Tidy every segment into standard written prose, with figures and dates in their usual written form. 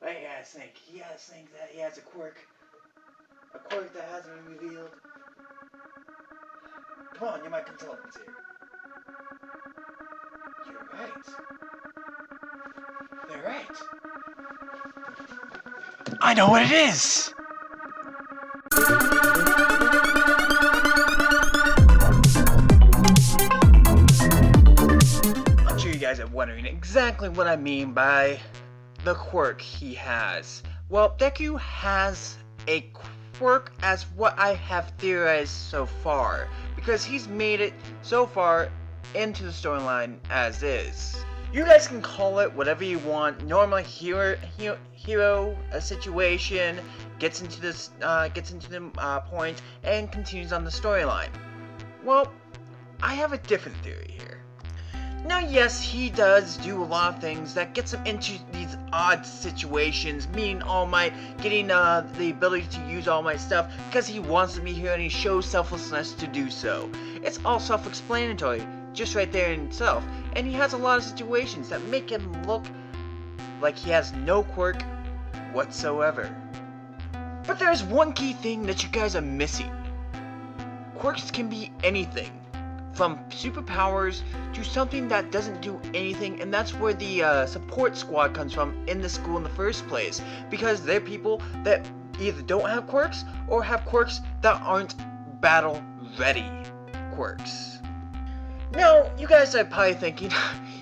But he has to think that he has a quirk that hasn't been revealed. Come on, you're my consultant here. You're right. They're right. I know what it is! I'm sure you guys are wondering exactly what I mean by the quirk he has. Well, Deku has a quirk as what I have theorized so far, because he's made it so far into the storyline as is. You guys can call it whatever you want. Normally, hero a situation gets into the point and continues on the storyline. Well, I have a different theory here. Now, yes, he does do a lot of things that gets him into these odd situations, meaning All Might getting the ability to use All Might stuff because he wants to be here and he shows selflessness to do so. It's all self-explanatory, just right there in itself, and he has a lot of situations that make him look like he has no quirk whatsoever. But there's one key thing that you guys are missing. Quirks can be anything, from superpowers to something that doesn't do anything, and that's where the support squad comes from in the school in the first place, because they're people that either don't have quirks or have quirks that aren't battle ready quirks. Now, you guys are probably thinking,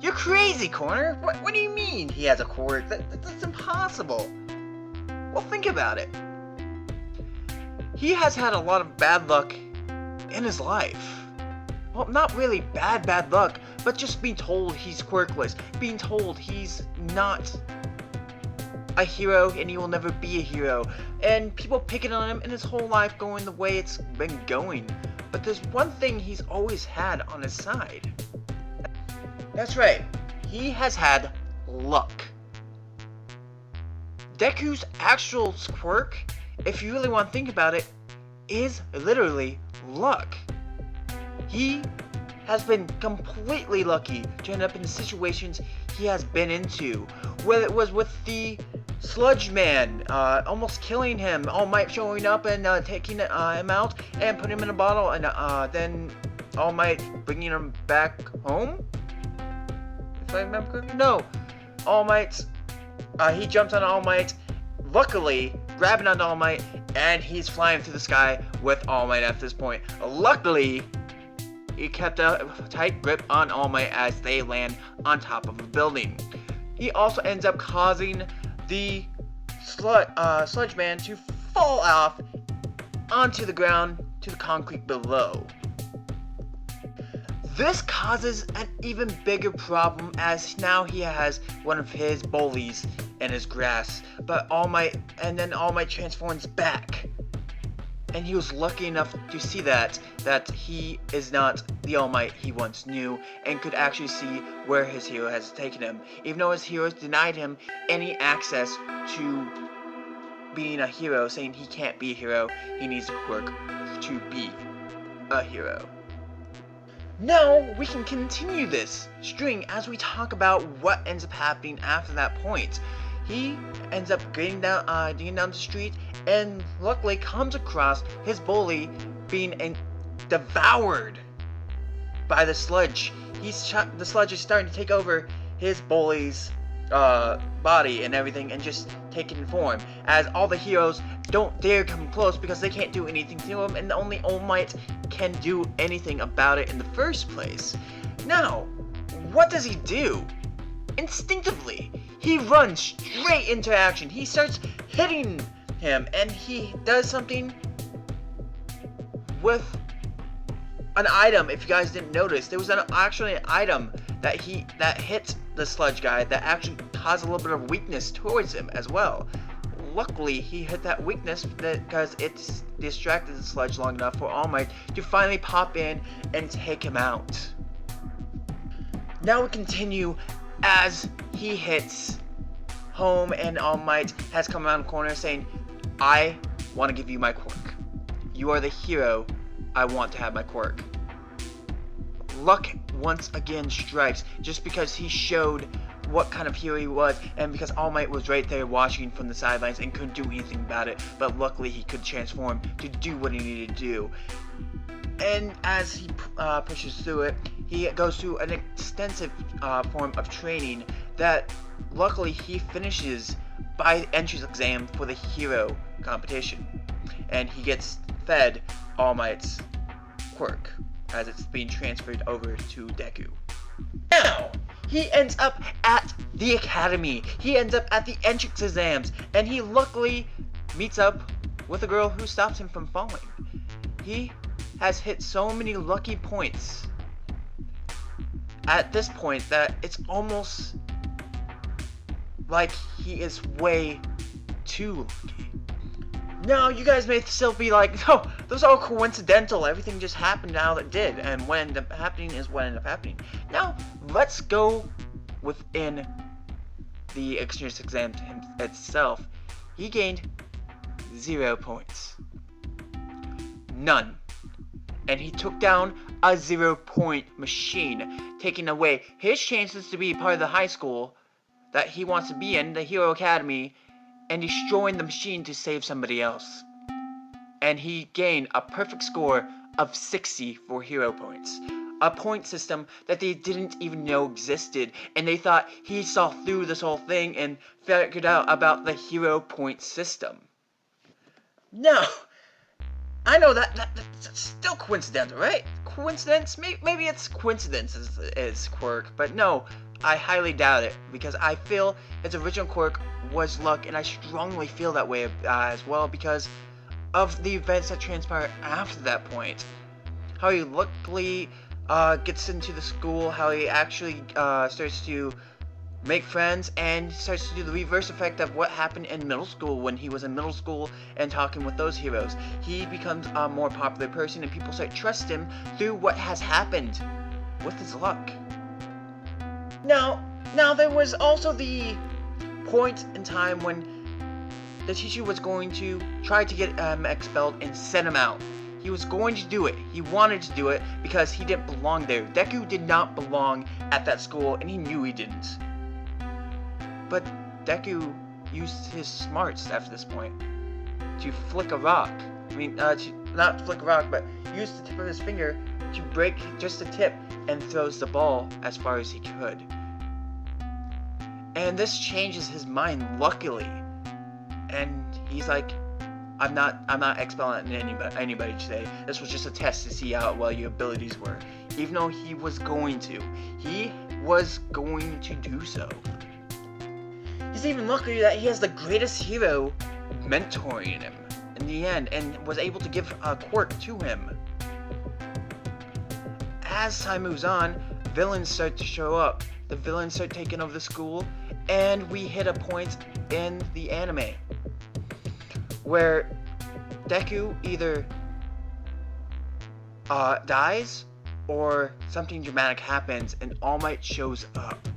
you're crazy, Corner. What do you mean he has a quirk? That's impossible. Well, think about it. He has had a lot of bad luck in his life. Well, not really bad luck, but just being told he's quirkless, being told he's not a hero and he will never be a hero, and people picking on him and his whole life going the way it's been going. But there's one thing he's always had on his side. That's right, he has had luck. Deku's actual quirk, if you really want to think about it, is literally luck. He has been completely lucky to end up in the situations he has been into. Whether it was with the Sludge Man, almost killing him, All Might showing up and taking him out and putting him in a bottle, and then All Might bringing him back home? If I remember correctly? No. All Might, he jumps on All Might, luckily grabbing onto All Might, and he's flying through the sky with All Might at this point. Luckily, he kept a tight grip on All Might as they land on top of a building. He also ends up causing the Sludge Man to fall off onto the ground to the concrete below. This causes an even bigger problem, as now he has one of his bullies in his grasp, but All Might transforms back. And he was lucky enough to see that he is not the All Might he once knew, and could actually see where his hero has taken him, even though his hero has denied him any access to being a hero, saying he can't be a hero, he needs a quirk to be a hero. Now we can continue this string as we talk about what ends up happening after that point. He ends up getting down the street and luckily comes across his bully being devoured by the sludge. The sludge is starting to take over his bully's body and everything, and just taking form, as all the heroes don't dare come close because they can't do anything to him, and only All Might can do anything about it in the first place. Now, what does he do? Instinctively, he runs straight into action. He starts hitting him, and he does something with an item. If you guys didn't notice, there was actually an item that hit the sludge guy that actually caused a little bit of weakness towards him as well. Luckily, he hit that weakness because it distracted the sludge long enough for All Might to finally pop in and take him out. Now we continue as he hits home, and All Might has come around the corner saying, I want to give you my quirk. You are the hero. I want to have my quirk. Luck once again strikes, just because he showed what kind of hero he was, and because All Might was right there watching from the sidelines and couldn't do anything about it, but luckily he could transform to do what he needed to do. And as he pushes through it, he goes through an extensive form of training that luckily he finishes by the entrance exam for the hero competition. And he gets fed All Might's quirk as it's being transferred over to Deku. Now, he ends up at the academy. He ends up at the entrance exams, and he luckily meets up with a girl who stops him from falling. He has hit so many lucky points at this point that it's almost like he is way too lucky. Now, you guys may still be like, no, those are all coincidental. Everything just happened how it did, and what ended up happening is what ended up happening. Now, let's go within the entrance exam itself. He gained 0 points. None. And he took down a 0-point machine, taking away his chances to be part of the high school that he wants to be in, the Hero Academy, and destroying the machine to save somebody else. And he gained a perfect score of 60 for hero points. A point system that they didn't even know existed, and they thought he saw through this whole thing and figured out about the hero point system. Now, I know that's still coincidental, right? Coincidence? Maybe it's coincidence is quirk, but no, I highly doubt it, because I feel its original quirk was luck, and I strongly feel that way as well because of the events that transpired after that point. How he luckily gets into the school, how he actually starts to make friends and starts to do the reverse effect of what happened in middle school when he was in middle school and talking with those heroes. He becomes a more popular person and people start to trust him through what has happened with his luck. Now there was also the point in time when the teacher was going to try to get him expelled and send him out. He was going to do it. He wanted to do it because he didn't belong there. Deku did not belong at that school, and he knew he didn't. But Deku used his smarts after this point to flick a rock. Not flick a rock, but use the tip of his finger to break just the tip and throws the ball as far as he could. And this changes his mind, luckily. And he's like, I'm not expelling anybody today. This was just a test to see how well your abilities were. Even though he was going to do so. He's even lucky that he has the greatest hero mentoring him in the end and was able to give a quirk to him. As time moves on, villains start to show up. The villains start taking over the school, and we hit a point in the anime where Deku either dies or something dramatic happens and All Might shows up.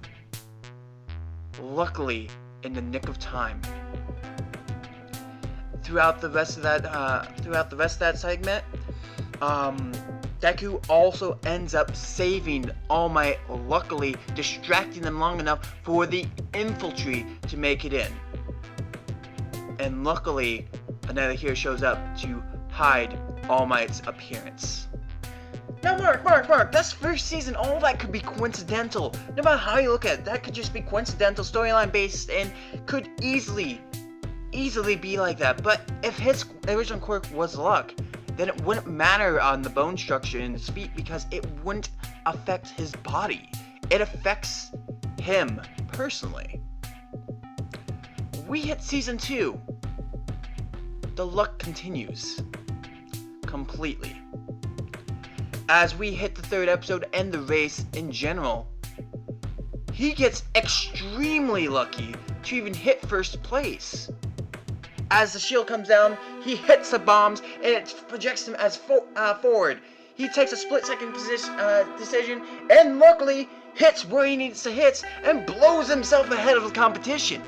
Luckily, in the nick of time. Throughout the rest of that segment, Deku also ends up saving All Might, luckily distracting them long enough for the infantry to make it in. And luckily, another hero shows up to hide All Might's appearance. Now, Mark, that's first season. All that could be coincidental. No matter how you look at it, that could just be coincidental, storyline based, and could easily be like that. But if his original quirk was luck, then it wouldn't matter on the bone structure and his feet because it wouldn't affect his body. It affects him personally. We hit season 2. The luck continues completely. As we hit the 3rd episode and the race in general, he gets extremely lucky to even hit 1st place. As the shield comes down, he hits the bombs and it projects him as forward. He takes a split-second decision and luckily hits where he needs to hit and blows himself ahead of the competition.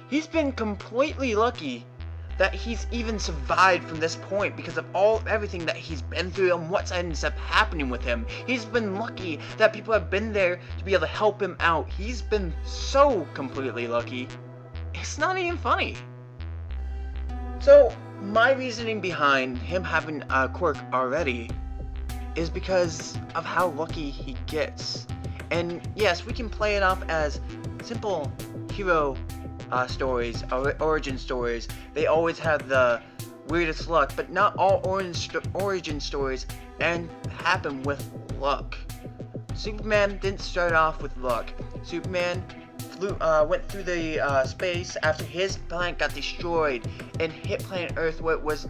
He's been completely lucky that he's even survived from this point because of everything that he's been through and what's ends up happening with him. He's been lucky that people have been there to be able to help him out. He's been so completely lucky. It's not even funny. So, my reasoning behind him having a quirk already is because of how lucky he gets. And yes, we can play it off as simple hero stories, origin stories. They always have the weirdest luck, but not all origin stories happen with luck. Superman didn't start off with luck. Superman went through the space after his planet got destroyed and hit planet Earth, where it was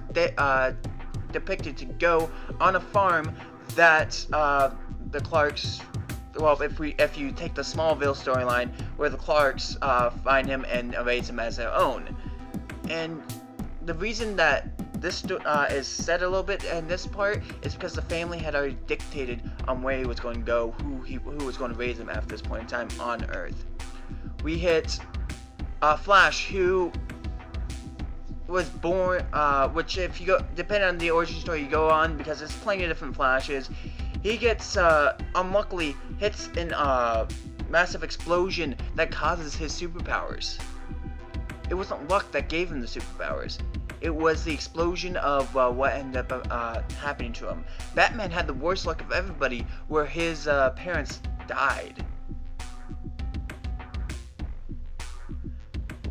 depicted to go on a farm that the Clarks. Well, if you take the Smallville storyline, where the Clarks find him and raise him as their own, and the reason that this is said a little bit in this part is because the family had already dictated on where he was going to go, who was going to raise him after this point in time on Earth. We hit Flash, who was born, which if you go, depending on the origin story you go on, because there's plenty of different Flashes, he gets, unluckily, hits in a massive explosion that causes his superpowers. It wasn't luck that gave him the superpowers. It was the explosion of what ended up happening to him. Batman had the worst luck of everybody, where his parents died.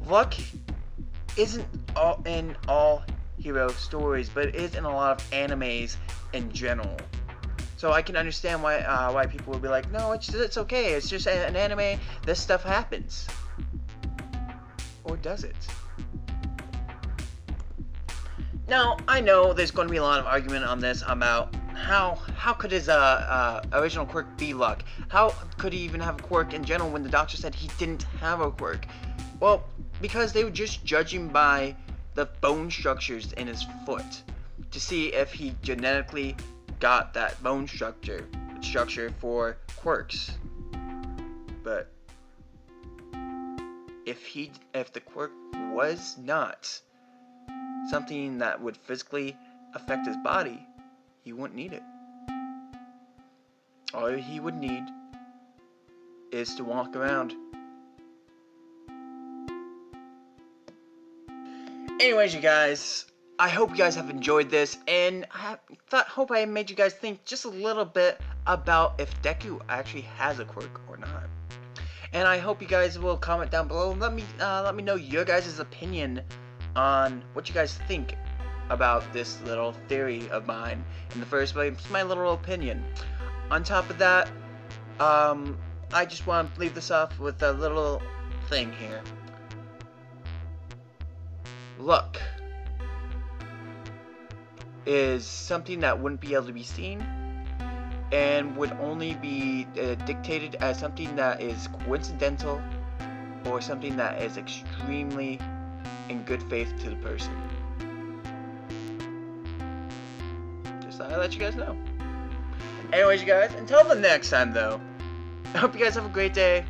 Luck isn't in all hero stories, but it is in a lot of animes in general. So I can understand why people will be like, no, it's okay, it's just an anime, this stuff happens. Or does it? Now, I know there's going to be a lot of argument on this about how could his original quirk be luck? How could he even have a quirk in general when the doctor said he didn't have a quirk? Well, because they were just judging by the bone structures in his foot to see if he genetically got that bone structure for quirks. But if the quirk was not something that would physically affect his body, he wouldn't need it. All he would need is to walk around. Anyways, you guys, I hope you guys have enjoyed this, and I hope I made you guys think just a little bit about if Deku actually has a quirk or not. And I hope you guys will comment down below and let me know your guys' opinion on what you guys think about this little theory of mine. In the first place, it's my little opinion. On top of that, I just want to leave this off with a little thing here. Luck is something that wouldn't be able to be seen and would only be dictated as something that is coincidental or something that is extremely in good faith to the person. Just thought I'd let you guys know. Anyways, you guys, until the next time though, I hope you guys have a great day.